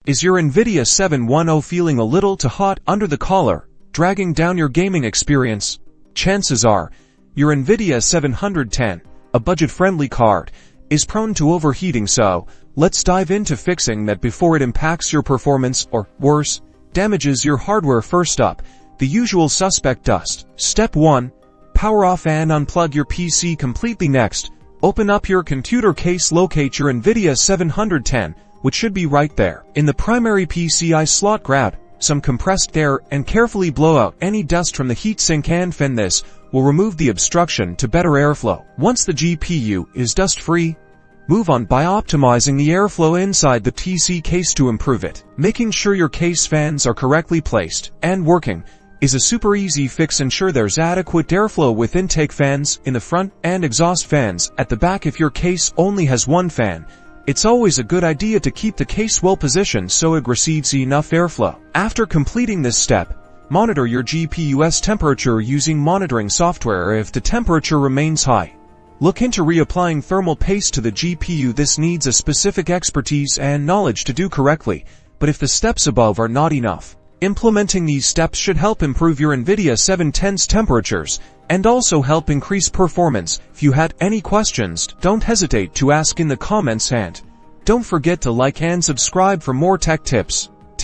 Is your Nvidia 710 feeling a little too hot under the collar, dragging down your gaming experience? Chances are, your Nvidia 710, a budget-friendly card, is prone to overheating, so let's dive into fixing that before it impacts your performance or, worse, damages your hardware. First up, the usual suspect dust. Step 1. Power off and unplug your PC completely. Next, open up your computer case, locate your Nvidia 710, which should be right there in the primary PCI slot. Grab some compressed air and carefully blow out any dust from the heatsink and fan. This will remove the obstruction to better airflow. Once the GPU is dust-free, move on by optimizing the airflow inside the PC case to improve it. Making sure your case fans are correctly placed and working is a super easy fix. Ensure there's adequate airflow with intake fans in the front and exhaust fans at the back. If your case only has one fan, it's always a good idea to keep the case well positioned so it receives enough airflow. After completing this step, monitor your GPU's temperature using monitoring software. If the temperature remains high, look into reapplying thermal paste to the GPU. This needs a specific expertise and knowledge to do correctly, but if the steps above are not enough, implementing these steps should help improve your Nvidia 710's temperatures and also help increase performance. If you had any questions, don't hesitate to ask in the comments, and don't forget to like and subscribe for more tech tips.